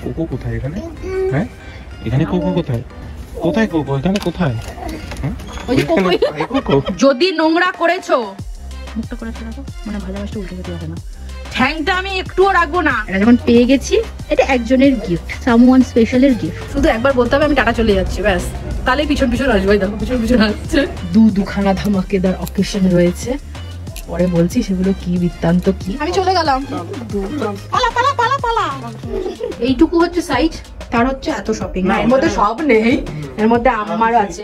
Cocoa কোথায় এখানে? হ্যাঁ এখানে কোকো কোথায়? কোথায় কোকো? এখানে কোথায়? যদি নোংরা করেছো মুখটা করেছো রাখো, মানে ভাজা মাছটা উল্টে যেতে হবে না, ঠ্যাংটা আমি একটুও রাখবো না। এটা যখন পেয়ে গেছি, এটা একজনের গিফট, সামওয়ান স্পেশালের গিফট। শুধু একবার বলতে হবে আমি টাটা চলে যাচ্ছি, ব্যাস, তাহলে পিছন পিছন আসবে। দেখো পিছন পিছন আসছে। দুখানা ধামাকেদার অকেশন রয়েছে, পরে বলছি সেগুলো কি বৃত্তান্ত কি। আমি চলে গেলাম। পালা পালা পালা পালা। এইটুকু হচ্ছে সাইজ, তার হচ্ছে এত শপিং। না এর মধ্যে সব নেই, এর মধ্যে আমারও আছে।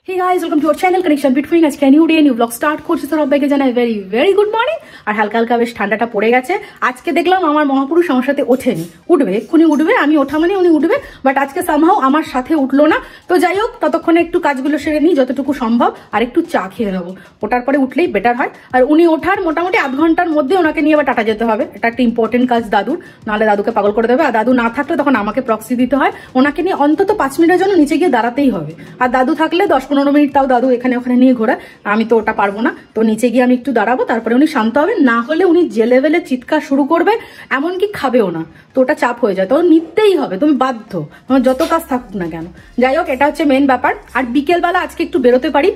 Hey guys, welcome to our channel Connection Between. আজকে new day new blog start করছি। সবাইকে জানাই ভেরি ভেরি গুড মর্নিং। আর হালকা হালকা বেশ ঠান্ডাটা পড়ে গেছে। আজকে দেখলাম আমার মহাপুরুষ আমার সাথে ওঠেনি, উঠবে এক্ষুনি উঠবে, আমি ওঠা মানে উনি উঠবে, বাট আজকে সামহাও আমার সাথে উঠলো না। তো যাই হোক, ততক্ষণে একটু কাজগুলো সেরে নিই যতটুকু সম্ভব, আর একটু চা খেয়ে নেবো। ওটার পরে উঠলেই বেটার হয়। আর উনি ওঠার মোটামুটি আধ ঘন্টার মধ্যে ওনাকে নিয়ে আবার টাটা যেতে হবে। এটা একটা ইম্পর্টেন্ট কাজ দাদুর, নাহলে দাদুকে পাগল করে দেবে। আর দাদু না থাকলে তখন আমাকে প্রক্সি দিতে হয়। ওনাকে নিয়ে অন্তত 5 মিনিটের জন্য নিচে গিয়ে দাঁড়াতেই হবে। আর দাদু থাকলে 10-15 মিনিট তাও দাদু এখানে ওখানে নিয়ে ঘোরা, আমি তো ওটা পারবো না। তো নিচে গিয়ে আমি একটু দাঁড়াবো, তারপরে উনি শান্ত হবে। না হলে উনি যে লেভেলে চিৎকার শুরু করবে, এমনকি খাবেও না। তো ওটা চাপ হয়ে যায়, তো নিতেই হবে, তুমি বাধ্য, তোমার যত কাজ থাকুক না কেন। যাই হোক, এটা হচ্ছে মেন ব্যাপার। আর বিকেলবেলা আজকে একটু বেরোতে পারি।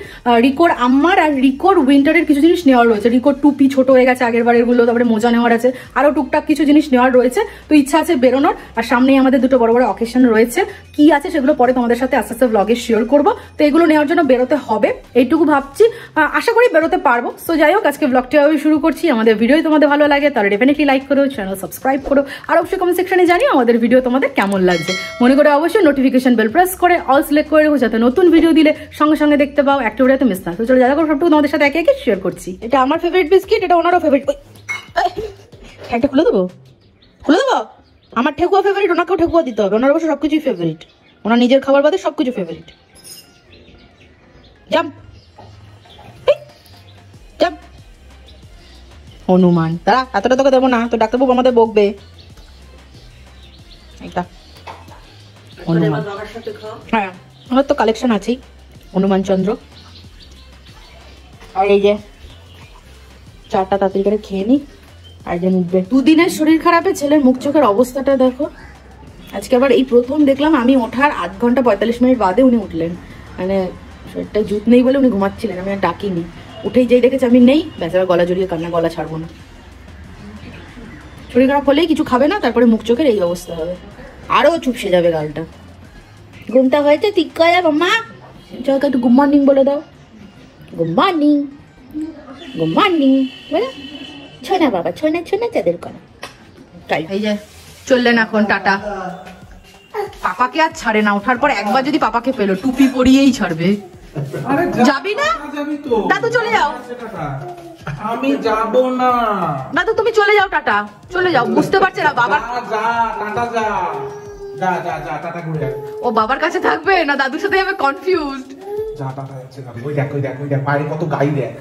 রিকোর আম্মার আর রিকোর উইন্টারের কিছু জিনিস নেওয়ার রয়েছে। রিকোর টুপি ছোট হয়ে গেছে আগের বারের গুলো, তারপরে মোজা নেওয়ার আছে, আরো টুকটাক কিছু জিনিস নেওয়ার রয়েছে। তো ইচ্ছা আছে বেরোনোর। আর সামনেই আমাদের দুটো বড় বড় অকেশন রয়েছে, কি আছে সেগুলো পরে তোমাদের সাথে আস্তে আস্তে ব্লগে শেয়ার করবো। তো এগুলো নেওয়ার জন্য বেরোতে হবে, এইটুকু ভাবছি। আশা করি বেরোতে পারবো। সো যাই হোক, আজকে ব্লগটা শুরু করছি। আমাদের ভিডিও তোমাদের ভালো লাগে তাহলে ডেফিনেটলি লাইক করো, চ্যানেল সাবস্ক্রাইব করো, আর অবশ্যই কমেন্ট সেকশনে জানিও আমাদের ভিডিও তোমাদের কেমন লাগছে। মনে করে অবশ্যই নোটিফিকেশন বেল প্রেস করে অল সিলেক্ট করে রাখো, যাতে নতুন ভিডিও দিলে সঙ্গে সঙ্গে দেখতে পাও, একটা ভিডিওতে মিস না। তো চলো, যারা সবটুকু তোমাদের সাথে একে একে শেয়ার করছি। এটা আমার ফেভারিট বিস্কিট, এটা ওনারও ফেভারিট। একটা খুলে দেবো, খুলে দেবো। আমার ঠেকুয়া ফেভারিট, ওনাকেও ঠেকুয়া দিতে হবে। ওনার অবশ্য সবকিছুই ফেভারিট, ওনার নিজের খাবার বাদে সবকিছু ফেভারিট। Jump jump. হনুমান, তারা এতটা তোকে দেবো না, তো ডাক্তারবাবু আমাদের বকবে। এটা হনুমান, হ্যাঁ আমার তো কালেকশন আছেই হনুমান চন্দ্র। আর এই যে চারটা তাড়াতাড়ি করে খেয়ে নি, আর যেন উঠবে। দুদিনের শরীর খারাপে ছেলের মুখ চোখের অবস্থাটা দেখো। আজকে আবার এই প্রথম দেখলাম আমি ওঠার 1 ঘন্টা 45 মিনিট বাদে উনি উঠলেন। মানে শরীরটা জুত নেই বলে উনি ঘুমাচ্ছিলেন, আমি আর ডাকিনি। উঠেই যেই দেখেছি আমি নেই, ব্যাস এবার গলা জড়িয়ে কান্না, গলা ছাড়বো না। শরীর খারাপ হলেই কিছু খাবে না, তারপরে মুখ চোখের এই অবস্থা হবে, আরো চুপসে যাবে গালটা। ঘুমটা হয়েছে ঠিক করে মাম্মা, চলকে একটু গুড মর্নিং বলে দাও। গুড মর্নিং, গুড মর্নিং বলে ছোনা বাবা, ছোনা ছোনা চাঁদের করা। তাই এই যে চললেন এখন টাটা। পাপাকে আর ছাড়ে না, ওঠার পর একবার যদি পাপাকে পেলো টুপি পরিয়েই ছাড়বে। যাবি না দাদু? চলে যাও। আমি যাব না দাদু, তুমি চলে যাও, টাটা চলে যাও। বুঝতে পারছে না বাবা, ও বাবার কাছে থাকবে না দাদুর সাথে যাবে, কনফিউজড। ওই দেখ ওই দেখ ওই দেখ বাইরে কত গাড়ি, দেখ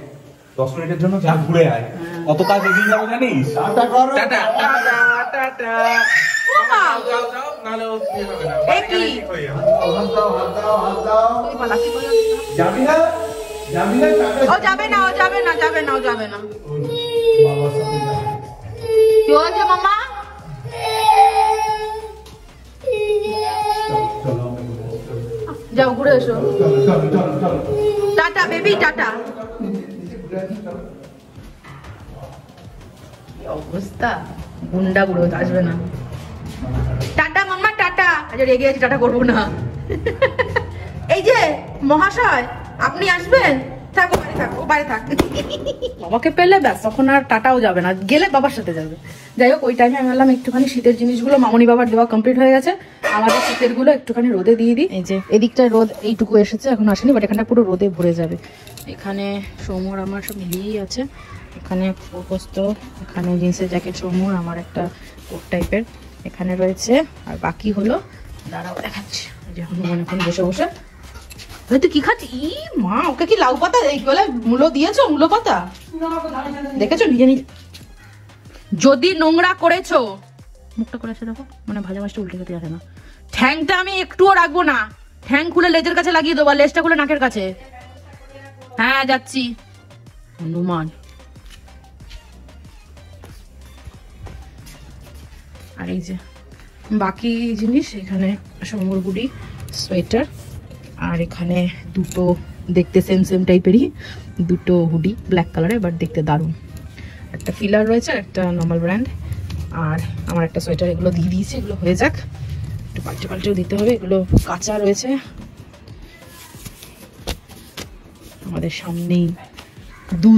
10 মিনিটের জন্য যা ঘুরে আয়, কত কাজ এগিয়ে যাবে জানিস। Tata tata tata. ও যাবে না, ও যাবে না, যাবে না, ও যাবে না। কি হয়েছে মামা? যাও ঘুরে এসো। Tata baby, tata. অবস্থা গুন্ডা বুড়ো, আসবে না। টাটা মাম্মা, টাটা। আচ্ছা রেগে আছি, টাটা করবো না। এই যে মহাশয়, আপনি আসবেন? থাকো বাইরে, থাকো বাইরে থাক। বাবাকে পেলে ব্যাস তখন আর টাটাও যাবে না, গেলে বাবার সাথে যাবে। যাই হোক, ওই টাইমে আমি ভাবলাম একটুখানি শীতের জিনিসগুলো, মামনি বাবার দেওয়া কমপ্লিট হয়ে গেছে, আমাদের শীতের গুলো একটুখানি রোদে দিয়ে দিই। এই যে এদিকটায় রোদ এইটুকু এসেছে, এখন আসেনি, বাট এখানটা পুরো রোদে ভরে যাবে। এখানে সৌমর আমার সব মিলিয়েই আছে। এখানে পোস্ত, এখানে জিন্সের জ্যাকেট সৌমর, আমার একটা কোট টাইপের এখানে রয়েছে। আর বাকি হলো, দাঁড়াও দেখাচ্ছি। যে হনুমান এখন বসে বসে, তুই কি খাচ্ছিস? ই মা, ওকে কি লাউ পাতা এই বলে মূলো দিয়েছো? মূলো পাতা দেখেছো নিজে নিজে? যদি নোংরা করেছো, মুখটা করেছে দেখো, মানে ভাজা মাছটা উল্টে যেতে যাবে না। ঠ্যাংটা আমি একটুও রাখবো না, ঠ্যাং খুলে লেজের কাছে লাগিয়ে দেবো, লেজটা খুলে নাকের কাছে। হ্যাঁ যাচ্ছি। হনুমান আর এই যে বাকি জিনিস, এখানে সম্বর গুডি সোয়েটার, আর এখানে দুটো দেখতে সেম সেম টাইপেরই দুটো হুডি ব্ল্যাক কালারের, বাট দেখতে দারুণ। একটা ফিলার রয়েছে, একটা নর্মাল ব্র্যান্ড, আর আমার একটা সোয়েটার। এগুলো দিয়ে দিয়েছি, এগুলো হয়ে যাক, একটু পাল্টেও দিতে হবে। এগুলো কাঁচা রয়েছে। আমাদের সামনেই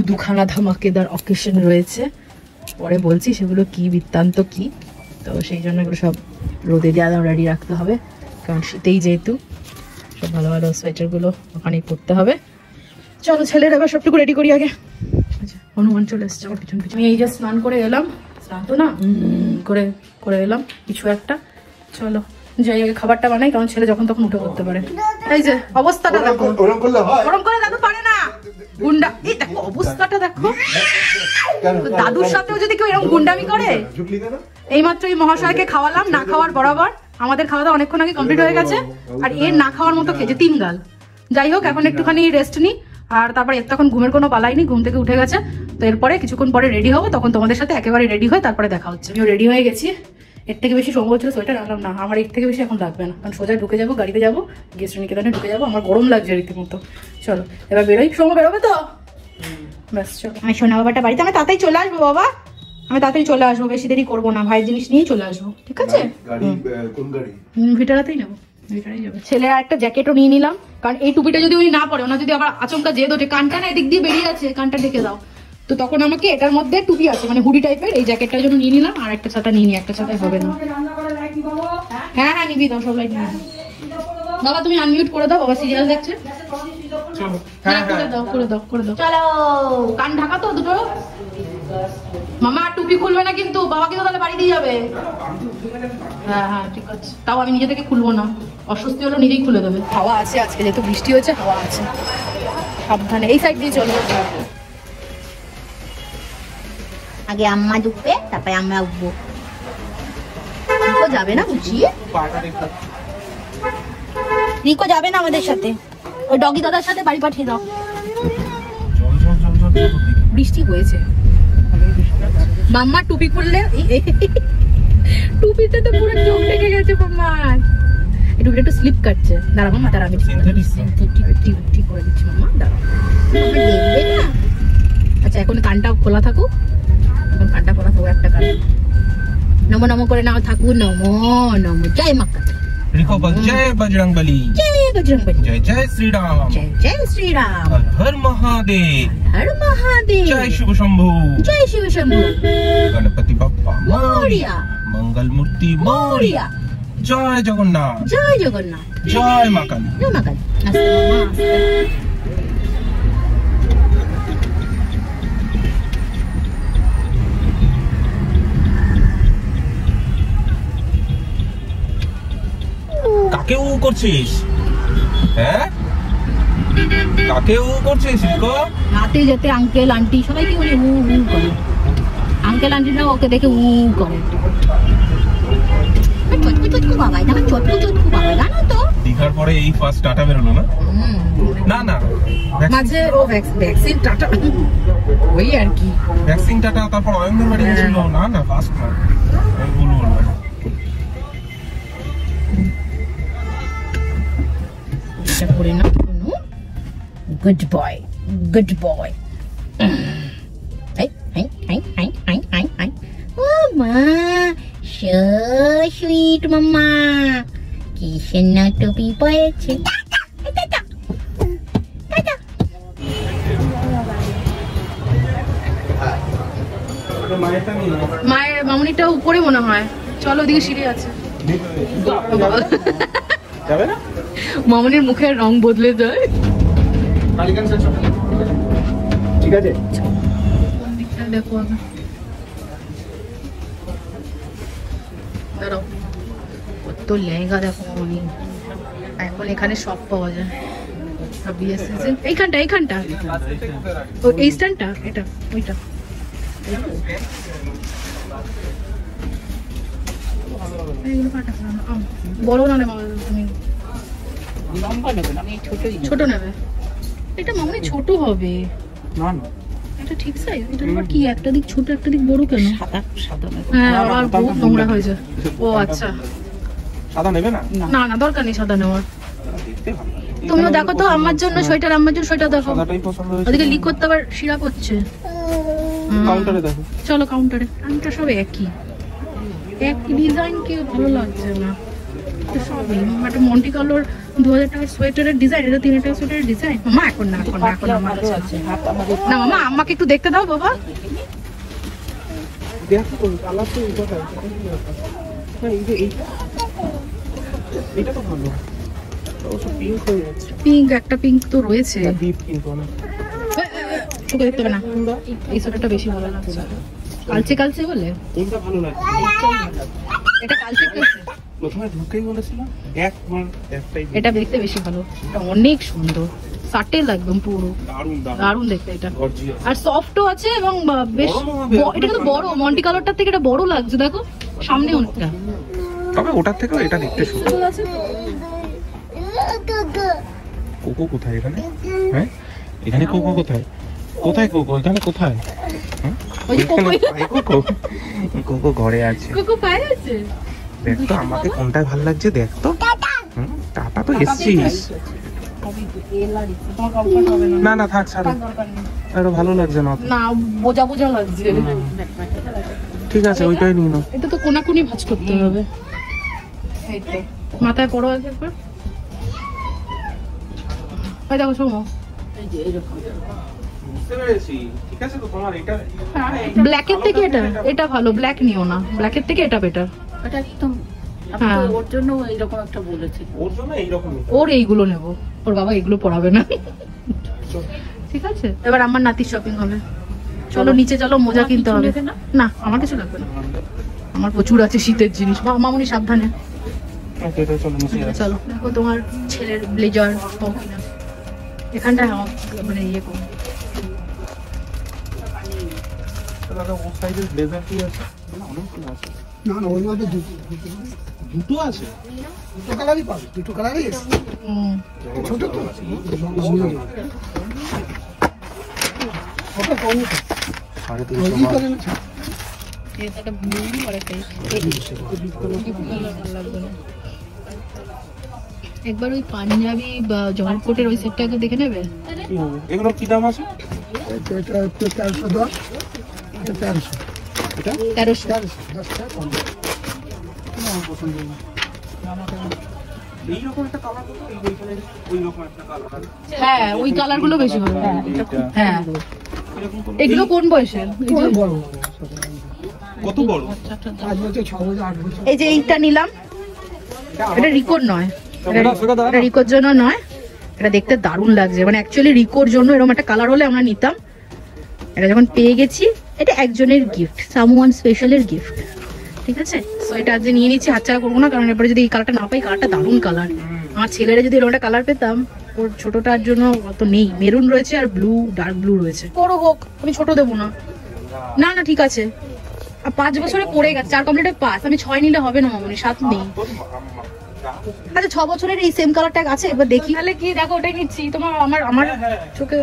দুখানা ধামাকেদার অকেশন রয়েছে, পরে বলছি সেগুলো কি বৃত্তান্ত কি। তো সেই জন্য এগুলো সব রোদে দেওয়া রেডি রাখতে হবে, কারণ শীতেই যেহেতু সব ভালো ভালো সোয়েটারগুলো ওখানেই পরতে হবে। চলো ছেলের এবার সবটুকু রেডি করি আগে। আচ্ছা, হনুমান চলে এসছে আমার পিছন পিছন। আমি এই যে স্নান করে এলাম, স্নান তো না করে এলাম কিছু একটা। চলো যাই আগে খাবারটা বানাই, কারণ ছেলে যখন তখন উঠে করতে পারে। এই যে অবস্থাটা দেখো, গরম করে দাদু পারে না গুন্ডা। এই দেখো অবস্থাটা দেখো, দাদুর সাথেও যদি কেউ এরকম গুন্ডামি করে। এইমাত্র এই মহাশয়কে খাওয়ালাম না খাওয়ার বরাবর, আমাদের খাওয়া দাওয়া অনেকক্ষণ আগে কমপ্লিট হয়ে গেছে, আর এর না খাওয়ার মতো খেয়েছে 3 গাল। যাই হোক, এখন একটুখানি রেস্ট নিই, আর তারপর এর তখন ঘুমের কোনো পালাই নেই, ঘুম থেকে উঠে গেছে। তো এরপরে কিছুক্ষণ পরে রেডি হবো, তখন তোমাদের সাথে একেবারে রেডি হয়ে তারপরে দেখা হচ্ছে। আমিও রেডি হয়ে গেছি। এর থেকে বেশি সম্ভব ছিল সোয়েটার আনলাম না, আমার এর থেকে বেশি এখন লাগবে না, কারণ সোজা ঢুকে যাবো, গাড়িতে যাবো, গিয়ে শ্রেণীকেতনে ঢুকে যাবো। আমার গরম লাগছে রীতিমতো। চলো এবার বেরোই, সময় বেরোবে তো ব্যাস। চলো আমি সোনা বাবাটা বাড়িতে, আমি তাড়াতাড়ি চলে আসবো বাবা, আমি তাড়াতাড়ি চলে আসবো, বেশি দেরি করবো না, ভাইয়ের জিনিস নিয়ে চলে আসবো, ঠিক আছে? ভিটারাতেই নেবো, ভিটারাই যাবে। ছেলের একটা জ্যাকেটও নিয়ে নিলাম, কারণ এই টুপিটা যদি উনি না পরে, ওনা যদি আবার আচমকা জেদ ওঠে, কানটা না এদিক দিয়ে বেরিয়ে আছে, কানটা ঢেকে দাও, তো তখন আমাকে এটার মধ্যে টুপি আছে মানে হুডি টাইপের, এই জ্যাকেটটার জন্য নিয়ে নিলাম। আর একটা ছাতা নিয়ে নি, একটা ছাতায় হবে না। হ্যাঁ হ্যাঁ নিবি দাও, সব লাইট নিবি। বাবা তুমি আনমিউট করে দাও, বাবা সিরিয়াল দেখছে। হ্যাঁ করে দাও করে দাও করে দাও। চলো কান ঢাকা তো দুটো। মামা টুপি খুলবে না কিন্তু, বাবাকে তো তাহলে বাড়ি দিয়ে যাবে। হ্যাঁ হ্যাঁ ঠিক আছে, তাও আমি নিজে থেকে খুলবো না, অস্বস্তি হলো নিজেই খুলে দেবে। হাওয়া আছে আজকে, যেহেতু বৃষ্টি হয়েছে হাওয়া আছে, সাবধানে। এই সাইড দিয়ে চলো। আগে আম্মা ঢুকবে, তারপরে আমরা উঠবো। রিকো যাবে না বুঝি, রিকো যাবে না আমাদের সাথে, ওই ডগি দাদার সাথে বাড়ি পাঠিয়ে দাও। বৃষ্টি হয়েছে, মাম্মা টুপি খুললে টুপিতে তো পুরো চোখ লেগে গেছে মাম্মার। এই টুপিটা একটু স্লিপ কাটছে, দাঁড়া মাম্মা, দাঁড়া আমি ঠিক করে দিচ্ছি মাম্মা, দাঁড়া। আচ্ছা এখন কানটা খোলা থাকুক, এখন কানটা খোলা থাকুক, একটা কান নমো নমো করে নাও থাকুক, নমো নমো। জয় মা কালী। रिको बल जय बजरंगबली, जय बजरंगबली, जय जय श्री राम, जय जय श्री राम, हर हर महादेव, हर महादेव, जय शिव शंभू, जय शिव शंभू, गणपति बप्पा मोरिया, मंगल मूर्ति मोरिया, जय जगन्नाथ, जय जगन्नाथ, जय मां काली, जय मां काली। आस्ते मामा आस्ते। কাকে উ করছিস? হ্যাঁ কাকে উ করছিস রিকো? রাতে যেতে আঙ্কেল আন্টি সবাইকে বলে উ উ করে, আঙ্কেল আন্টিরা ওকে দেখে উ করে। চটকু চটকু বাবা, এটা চটকু চটকু বাবা, জানো তো? দীঘার পরে এই ফার্স্ট টাটা বেরোলো না? না না মাঝে ও ভ্যাকসিন টাটা ওই আর কি, ভ্যাকসিন টাটা, তারপর অয়নদের বাড়ি গেছিল। না না ফার্স্ট না, আমি ভুল বললাম। করে না গুড বয়, গুড বয়। ও মা সো সুইট মাম্মা, কি সুন্দর টুপি পরেছে। মায়ের মামুনিটা উপরে মনে হয়, চলো ওদিকে সিঁড়ি আছে। যাবে না? মামুনির মুখের রং বদলে যায়। ঠিক আছে কোন দিকটা দেখো আগে, দাঁড়াও। কত লেহেঙ্গা দেখো মামুনি, এখন এখানে সব পাওয়া যায়। এইখানটা এইখানটা এই স্ট্যান্ডটা, এটা ওইটা বড় না নেবে, তুমি ছোট নেবে। এটা মামনি ছোট হবে, এটা ঠিক সাইজ? এটা আবার কি একটা দিক ছোট একটা দিক বড় কেন? সাদা সাদা নেবে। হ্যাঁ আবার বহুত নোংরা হয়ে যায়। ও আচ্ছা, সাদা নেবে না? না না দরকার নেই সাদা নেওয়ার। দেখতে ভালো লাগে। তুমিও দেখো তো আমার জন্য সোয়েটার, আমার জন্য সোয়েটার দেখো। সাদাটাই পছন্দ হয়েছে। ওদিকে লিক করতে আবার সিরাপ হচ্ছে। কাউন্টারে দেখো। চলো কাউন্টারে। কাউন্টার সব একই ডিজাইন, কি ভালো লাগছে না সবই। একটা মন্টি কালোর 2000 টাকার সোয়েটারের ডিজাইন, এটা 3000 টাকার সোয়েটারের ডিজাইন। মামা এখন না, এখন না, এখন আমার কাছে আছে। হাত আমাদের না মামা আমাকে একটু দেখতে দাও বাবা। দেখো তো কালার তো এইটা না, এইটা তো ভালো। ওসব পিঙ্ক হয়ে যাচ্ছে। পিঙ্ক, একটা পিঙ্ক তো রয়েছে। ডিপ পিঙ্ক অনেক। তোকে দেখতে হবে না, এই সোয়েটারটা বেশি ভালো লাগছে। কালচে কালচে বলে কোনটা ভালো লাগছে? এটা কালচে কালচে। প্রথমে ঢুকেই বলেছিলাম একবার একটাই। এটা দেখতে বেশি ভালো, এটা অনেক সুন্দর, সাটেল একদম পুরো দারুণ দারুণ দেখতে এটা। গর্জিয়াস। আর সফটও আছে এবং বেশ এটা কিন্তু বড়, মন্টি কালারটার থেকে এটা বড় লাগছে দেখো সামনে অনেকটা। তবে ওটার থেকেও এটা দেখতে সুন্দর। ফুল আছে। কোকো কোথায় এখানে? হ্যাঁ এখানে কোকো কোথায়? কোথায় কোকো? এখানে কোথায়? ওই যে কোকো, কোকো কোকো ঘরে আছে। কোকো পায়ে আছে। দেখ তো আমাকে কোনটা ভালো লাগছে দেখ তো। টাটা তো এসছিস। তোমার কমফর্ট হবে না। না না থাক ছাড়ো, আরো ভালো লাগছে না। না বোঝা বোঝা লাগছে। ঠিক আছে ওইটাই নিয়ে নাও। এটা তো কোনাকুনি ভাঁজ করতে হবে। এই তো মাথায় পড়ো একবার। ওই দেখো শোনো, বুঝতে পেরেছি। ঠিক আছে তো তোমার এটা ব্ল্যাকের থেকে এটা ভালো, ব্ল্যাক নিও না, ব্ল্যাকের থেকে এটা বেটার। এটা একদম আমি তো ওর জন্য এইরকম একটা বলেছি। ওর জন্য এইরকমই। ওর এইগুলো নেব, ওর বাবা এগুলো পড়াবে না। ঠিক আছে এবার আমার নাতির শপিং হবে। চলো নিচে চলো, মোজা কিনতে হবে। না আমার কিছু লাগবে না, আমার প্রচুর আছে শীতের জিনিস। মামুনি সাবধানে। ওকে তো চলো নিচে যাই। চলো দেখো তোমার ছেলের ব্লেজার এখানটায় মানে ইয়ে করো। দাদা ওর সাইজের ব্লেজার কি আছে? না অনেকগুলো আছে। না না ওই মধ্যে দুটো আছে। দুটো কালারই পাবে, দুটো কালারই আছে। ছোট তো ওটা কম সাড়ে ওই 300 করে না। একটা ব্লু আর একটা একবার ওই পাঞ্জাবি বা জমকোটের ওই সেটটা একটু দেখে নেবে। কি হবে? এগুলোর কি দাম আছে? এটা 1310, এটা 1300, এটা 1300। 10 টাকা কম। আমার পছন্দ না। এইরকম একটা কালার তো এইখানে ওইরকম একটা কালার আছে। হ্যাঁ ওই কালার গুলো বেশি ভালো। এইটা হ্যাঁ এগুলো কোন বয়সের? বড় বড় কত বড়? 5 বছর 6 বছর 8 বছর। এই যে এইটা নিলাম, এটা রিকোর নয়, এটা রিকোর জন্য নয়, এটা দেখতে দারুণ লাগছে। মানে অ্যাকচুয়ালি রিকোর জন্য এরকম একটা কালার হলে আমরা নিতাম। এটা যখন পেয়ে গেছি, এটা একজনের গিফট, সামওয়ান স্পেশালের গিফট। ঠিক আছে সো এটা আজ নিয়ে নিচ্ছি, হাতছাড়া করবো না, কারণ এরপরে যদি এই কালারটা না পাই, কালারটা দারুণ কালার। আমার ছেলেরা যদি এরকম একটা কালার পেতাম, ওর ছোটটার জন্য অত নেই, মেরুন রয়েছে আর ব্লু, ডার্ক ব্লু রয়েছে। বড় হোক, আমি ছোট দেবো না। না না ঠিক আছে, আর 5 বছরে পড়ে গেছে, 4 কমপ্লিটে 5, আমি 6 নিলে হবে না মামনি, 7 নেই। আচ্ছা 6 বছরের এই সেম কালারটা আছে, একবার দেখি। তাহলে কি দেখো ওটাই নিচ্ছি, তোমার আমার চোখে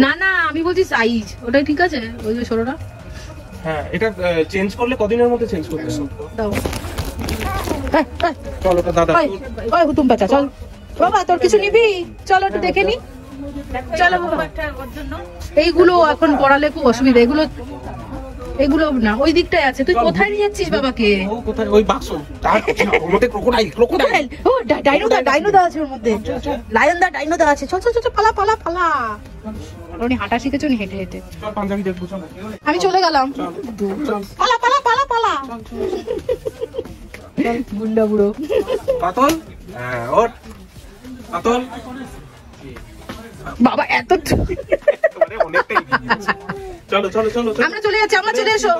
না না আমি বলছি সাইজ ওটাই ঠিক আছে। ওই যে ছোটটা হ্যাঁ এটা চেঞ্জ করলে কদিনের মধ্যে চেঞ্জ করতে হবে? দাও। চলো তো দাদা। ওই হুতুম বাচ্চা চল বাবা, তোর কিছু নিবি? চলো একটু দেখে নি। চলো বাবা, এইগুলো এখন পড়ালে খুব অসুবিধা। এগুলো না ওই দিকটায় আছে। তুই কোথায় নিয়ে যাচ্ছিস বাবাকে? ও কোথায়? ওই বাক্স ওর মধ্যে ক্রোকোডাইল। ও ডাইনো দা আছে ওর মধ্যে, লায়ন দা ডাইনো দা আছে। চল চল চল পালা পালা পালা। উনি হাঁটা শিখেছো নি হেঁটে হেঁটে? চল পাঞ্জাবি দেখবো চল। আমি চলে গেলাম, পালা পালা পালা পালা। গুন্ডা বুড়ো পাতল। হ্যাঁ ওর পাতল বাবা এত মানে অনেকটাই দিয়েছে। চলো চলো চলো চলো। আমরা চলে যাচ্ছি, আমরা চলে এসো।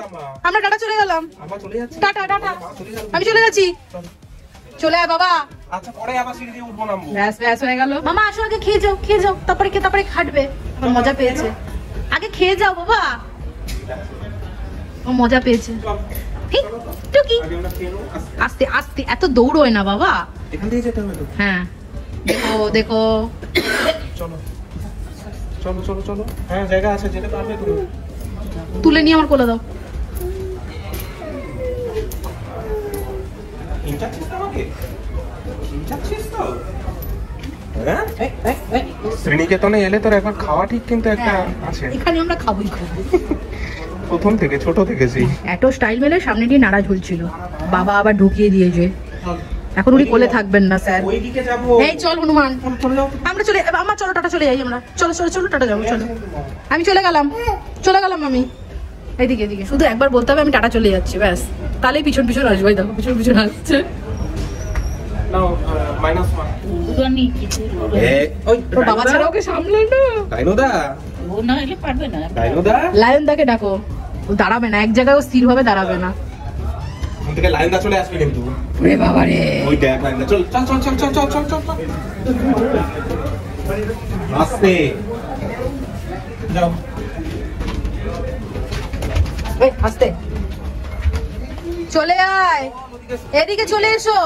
আমরা টাটা চলে গেলাম। আমরা চলে যাচ্ছি। টাটা টাটা, আমি চলে যাচ্ছি। চলে আয় বাবা। আচ্ছা পরে আবার সিঁড়ি দিয়ে উঠবো নামবো। ব্যাস ব্যাস হয়ে গেল। মামা আসো, আগে খেয়ে যাও, খেয়ে যাও, তারপরে খাটবে। আমার মজা পেয়েছে, আগে খেয়ে যাও বাবা, ও মজা পেয়েছে। ঠিক টুকি আগে আমরা খেয়ে নেবো। আস্তে আস্তে, এত দৌড়োয় না বাবা। এখান থেকে যেতে হবে তো। হ্যাঁ দেখো দেখো। চলো চলো চলো চলো, হ্যাঁ জায়গা আছে, যেতে পারবে তুমি। তুলে নিয়ে আমার কোলে দাও। শ্রীনিকেতনে এলে তোর একবার খাওয়া ঠিক কিন্তু একটা আছে, এখানে আমরা খাবোই খাবো। প্রথম থেকে ছোট থেকে সেই এত স্টাইল মেলে সামনে দিয়ে নাড়া ঝুলছিল, বাবা আবার ঢুকিয়ে দিয়েছে। এখন উনি কোলে থাকবেন না স্যার। ওইদিকে যাবো। এই চল হনুমান, আমরা চলে, আমার চলো টাটা চলে যাই আমরা, চলো চলো চলো টাটা যাবো, চলো। আমি চলে গেলাম আমি এইদিকে এদিকে, শুধু একবার বলতে হবে আমি টাটা চলে যাচ্ছি, ব্যাস, তাহলেই পিছন পিছন আসবে। দেখো পিছন পিছন আসছে। নাও -1 উড়ানি কিছু ওই ওর বাবা ছাড়া ওকে সামলে না। ডাইনোদা, ও না এলে পারবে না। ডাইনোদা, লায়ন দাকে ডাকো, ও দাঁড়াবে না এক জায়গায়, ও স্থির ভাবে দাঁড়াবে না। ওখান থেকে লাইনদা চলে আসবে কিন্তু। ওরে বাবা রে, ওই দেখ লাইনদা, চল চল চল চল চল চল চল চল, আস্তে যাও। এই আস্তে চলে আয়, এদিকে চলে এসো।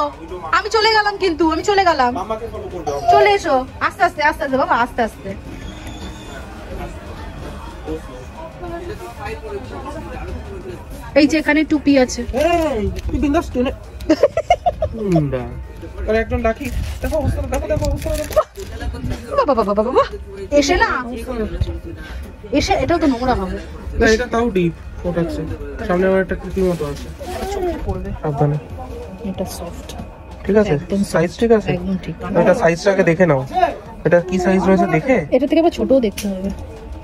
আমি চলে গেলাম কিন্তু, আমি চলে গেলাম, মামাকে ফলো করবে। চলে এসো আস্তে আস্তে আস্তে আস্তে বাবা, আস্তে আস্তে। এই যে এখানে টুপি আছে। এই তুই বিন্দাস টেনে মুন্ডা আর একজন ডাকি, দেখো অবস্থা, দেখো দেখো অবস্থা, বাবা বাবা বাবা বাবা, এসে না এসে, এটাও তো নোংরা হবে। না এটা তাও ডিপ ফোটাচ্ছে, সামনে আমার একটা টুপি মতো আছে, পড়বে, সাবধানে। এটা সফট, ঠিক আছে, একদম সাইজ ঠিক আছে, একদম ঠিক। এটা সাইজটাকে দেখে নাও, এটা কি সাইজ রয়েছে দেখে। এটা থেকে আবার ছোটও দেখতে হবে,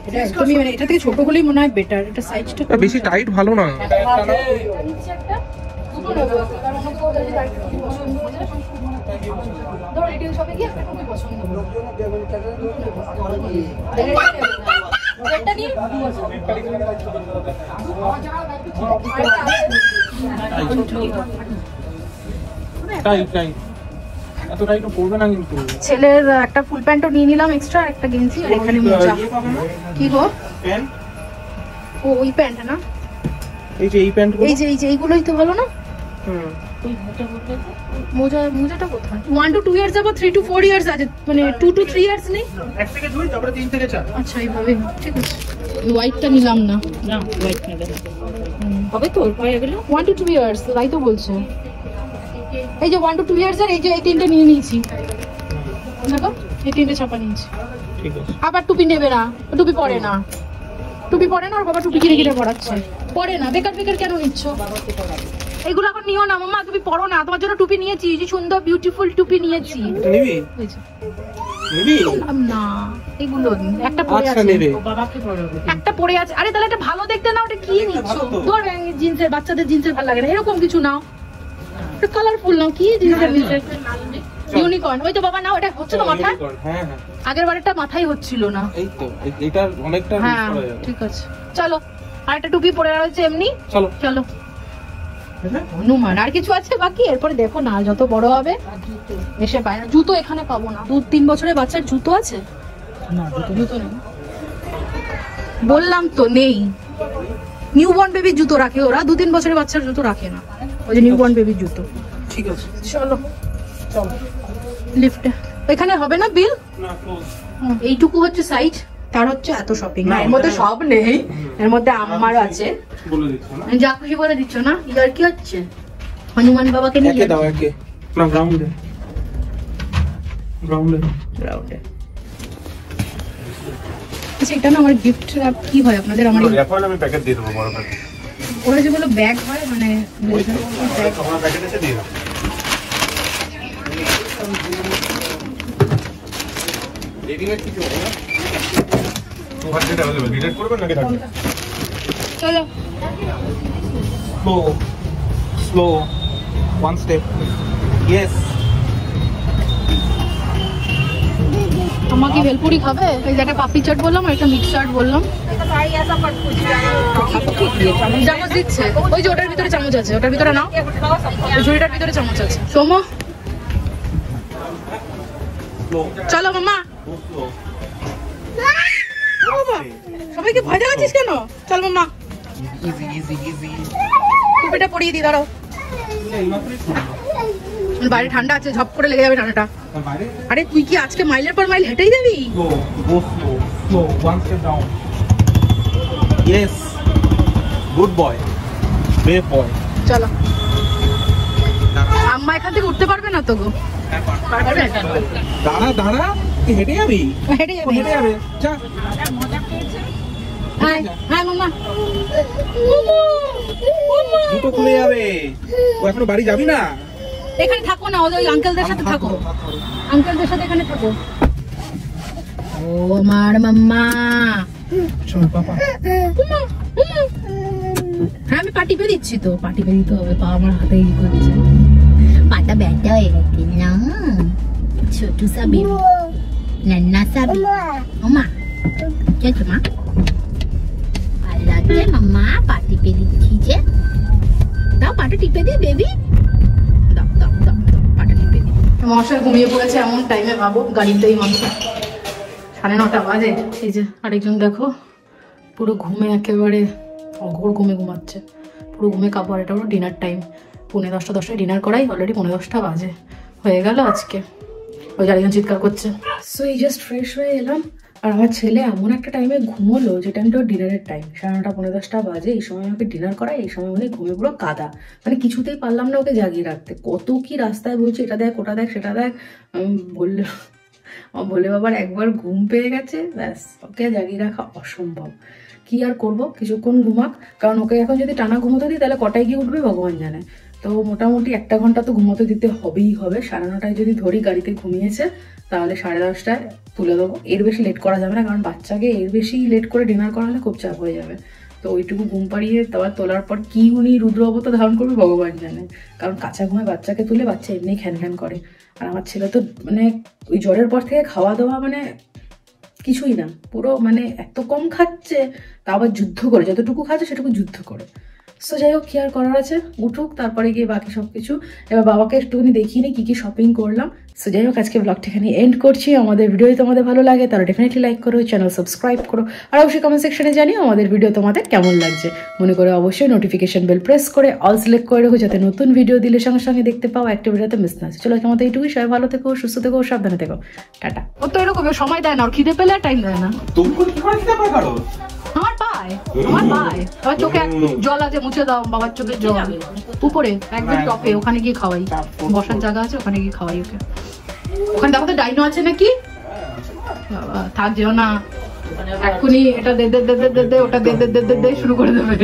এটা একদমই মানে এটা থেকে ছোট হলেই মনে হয় বেটার, এটা সাইজটা এটা বেশি টাইট ভালো না। টাইট টাইট এত টাইট পড়বে না কিন্তু। ছেলের একটা ফুল প্যান্টও নিয়ে নিলাম এক্সট্রা, একটা গেঞ্জি, আর এখানে মোজা। কি গো প্যান্ট, ও ওই প্যান্ট না, এই যে এই প্যান্ট, এই যে এইগুলোই তো ভালো না। হুম মোজাটা কোথায়? 1 to 2 ইয়ার্স যাবো, 3 to 4 ইয়ার্স আছে, মানে 2 to 3 ইয়ার্স নেই। 1 থেকে 2 তারপরে 3 থেকে 4। আচ্ছা এইভাবে ঠিক আছে। হোয়াইটটা নিলাম না, না হোয়াইট নেবে হবে তো হয়ে গেল। 1 to 2 ইয়ার্স তাই তো বলছে। এই যে 1 to 2 ইয়ার্স আর এই যে এই তিনটে নিয়ে নিয়েছি, দেখো এই তিনটে ছাপা নিয়েছি। ঠিক আছে, আবার টুপি নেবে না, টুপি পরে না, টুপি পরে না, আর বাবা টুপি কিনে কিনে পড়াচ্ছে, পরে না, বেকার বেকার কেন নিচ্ছ? এগুলো এখন নিও না মামা, তুমি পড়ো না, তোমার জন্য টুপি নিয়েছি, যে সুন্দর বিউটিফুল টুপি নিয়েছি। নিবি এই যে। নিবি না এগুলো একটা পরে আচ্ছা আছে, নেবে। বাবাকে পড়াবে। একটা পরে আছে। আরে তাহলে এটা ভালো দেখতে না, ওটা কি নিচ্ছ? ভালো তো। ধর জিন্সের, বাচ্চাদের জিন্সের ভালো লাগে না, এরকম কিছু নাও, কালারফুল নাও, কি জিন্সের ইউনিকর্ন। ওই তো বাবা নাও, এটা হচ্ছে তো মাথায়, হ্যাঁ হ্যাঁ আগের বারেরটা মাথায় হচ্ছিল না। এই তো এটা অনেকটা হ্যাঁ করা যাবে। ঠিক আছে চলো, আর একটা টুপি পরে রয়েছে এমনি, চলো চলো। হনুমান আর কিছু আছে বাকি? এরপরে দেখো না, যত বড় হবে এসে পায় না। জুতো এখানে পাবো না, 2-3 বছরের বাচ্চার জুতো আছে না, জুতো নেই, বললাম তো নেই। নিউবর্ন বেবির জুতো রাখে ওরা, 2-3 বছরের বাচ্চার জুতো রাখে না, ওই যে নিউবর্ন বেবির জুতো। ঠিক আছে চলো চলো। লিফটে, এখানে হবে না বিল, না ক্লোজ। এইটুকু হচ্ছে সাইজ, তার হচ্ছে এত শপিং। এর মধ্যে সব নেই, এর মধ্যে আমার আছে, বলে দিচ্ছ না, যা খুশি বলে দিচ্ছ না। ইয়ার কি হচ্ছে, হনুমান বাবাকে নিয়ে একে দাও একে, না গ্রাউন্ডে গ্রাউন্ডে রাউন্ডে। আচ্ছা এটা না আমার গিফট র্যাপ কি হয় আপনাদের? আমার এখন আমি প্যাকেট দিয়ে দেবো, বড় প্যাকেট, ওরা যেগুলো ব্যাগ হয় মানে ব্যাগ, তোমার প্যাকেট এসে দিয়ে দাও। রেডিমেড কিছু হবে না, তোমার যেটা অ্যাভেলেবল ডিলিট করবেন নাকি থাকবে? চলো slow slow, one step, yes. আমাকে ভেলপুরি খাবে? এই যে একটা পাপড়ি চাট বললাম আর একটা মিক্স চাট বললাম। চামচ দিচ্ছে, ওই যে ওটার ভিতরে চামচ আছে, ওটার ভিতরে নাও, ওই ঝুড়িটার ভিতরে চামচ আছে। সোমো চলো মামা। বাবা, সবাইকে ভয় দেখাচ্ছিস কেন? চল মামা, ইজি ইজি ইজি। টুপিটা পরিয়ে দি, দাঁড়াও। বাইরে ঠান্ডা আছে, ঝপ করে লেগে যাবে ঠান্ডাটা। বাইরে আরে তুই কি আজকে মাইলের পর মাইল হেঁটেই যাবি? স্লো, গো slow. Slow, one step down. Yes. Good boy. Brave boy. চলো। আম্মা এখান থেকে উঠতে পারবে না তো গো? পারবে? দাঁড়া দাঁড়া, তুই হেঁটে যাবি? হেঁটে যাবে। হেঁটে যাবে। যা। হাই, হাই মাম্মা। জুতো খুলে যাবে। ও এখনো বাড়ি যাবি না? এখানে থাকো না, ওই আঙ্কেলদের সাথে থাকো। আঙ্কেলদের সাথে এখানে থাকো। ও আমার মাম্মা। চল পাপা। হ্যাঁ আমি পাটি পে দিচ্ছি তো, পাটি পে দিতে হবে, পা আমার হাতে ই করছে, পাটা ব্যথা হয়ে গেছে না, ছোট সাবি নন্না সাবি। ওমা কে মা ভালো লাগছে মাম্মা, পাটি পে দিচ্ছি যে, দাও পাটা টিপে দি বেবি, দাও দাও দাও পাটা টিপে দি। মশা ঘুমিয়ে পড়েছে এমন টাইমে, ভাবো গাড়িতেই মশা, 9:30 বাজে। এই যে আরেকজন দেখো পুরো ঘুমে একেবারে অঘোর ঘুমে ঘুমাচ্ছে, পুরো ঘুমে কাপড়। এটা হলো ডিনার টাইম, 10:45 ডিনার করাই, অলরেডি 10:10 বাজে হয়ে গেল আজকে। ওই আরেকজন চিৎকার করছে। সো এই জাস্ট ফ্রেশ হয়ে এলাম, আর আমার ছেলে এমন একটা টাইমে ঘুমোলো যে টাইমটা ডিনারের টাইম, 9:30 10:10 বাজে। এই সময় আমাকে ডিনার করাই, এই সময় মানে ঘুমে পুরো কাদা, মানে কিছুতেই পারলাম না ওকে জাগিয়ে রাখতে। কত কি রাস্তায় বলছে এটা দেখ ওটা দেখ সেটা দেখ, বললো বলে বাবার একবার ঘুম পেয়ে গেছে, ব্যাস ওকে জাগিয়ে রাখা অসম্ভব। কি আর করব, কিছুক্ষণ ঘুমাক, কারণ ওকে এখন যদি টানা ঘুমোতে দিই তাহলে কটায় গিয়ে উঠবে ভগবান জানে। তো মোটামুটি 1 ঘন্টা তো ঘুমোতে দিতে হবেই হবে। 9:30 যদি ধরি গাড়িতে ঘুমিয়েছে তাহলে 10:30 তুলে দেবো। এর বেশি লেট করা যাবে না, কারণ বাচ্চাকে এর বেশি লেট করে ডিনার করালে খুব চাপ হয়ে যাবে। তো ওইটুকু ঘুম পাড়িয়ে তারপর তোলার পর কি উনি রুদ্র অবতার ধারণ করবে ভগবান জানে, কারণ কাঁচা ঘুমে বাচ্চাকে তুলে বাচ্চা এমনি খ্যান খ্যান করে। আর আমার ছেলে তো মানে ওই জ্বরের পর থেকে খাওয়া দাওয়া মানে কিছুই না, পুরো মানে এত কম খাচ্ছে, তা আবার যুদ্ধ করে, যতটুকু খাচ্ছে সেটুকু যুদ্ধ করে। সো যাই হোক, কি আর করার আছে, উঠুক তারপরে গিয়ে বাকি সব কিছু। এবার বাবাকে একটুখানি দেখিয়ে নিই কী কী শপিং করলাম। সো যাই হোক, আজকে ব্লগটা এখানে এন্ড করছি। আমাদের ভিডিও তোমাদের ভালো লাগে তাহলে ডেফিনেটলি লাইক করো, চ্যানেল সাবস্ক্রাইব করো, আর অবশ্যই কমেন্ট সেকশনে জানিও আমাদের ভিডিও তোমাদের কেমন লাগছে। মনে করে অবশ্যই নোটিফিকেশন বেল প্রেস করে অল সিলেক্ট করে রাখো, যাতে নতুন ভিডিও দিলে সঙ্গে সঙ্গে দেখতে পাও, একটা ভিডিওতে মিস না। চলো আজকের মতো এইটুকুই, সবাই ভালো থেকো, সুস্থ থেকো, সাবধানে থেকো, টাটা। ও তো এরকম সময় দেয় না, ওর খিদে পেলে টাইম দেয় না। তুমি কি করে খেতে পারো? আমার পায়, আমার চোখে জল আছে, মুছে দাও বাবার চোখের জল। উপরে একদম টপে, ওখানে গিয়ে খাওয়াই, বসার জায়গা আছে, ওখানে গিয়ে খাওয়াই ওকে। ওখানে দেখো তো ডাইনো আছে নাকি, থাক যেও না, এক্ষুনি এটা দে দে দে দে দে, ওটা দে দে দে দে শুরু করে দেবে।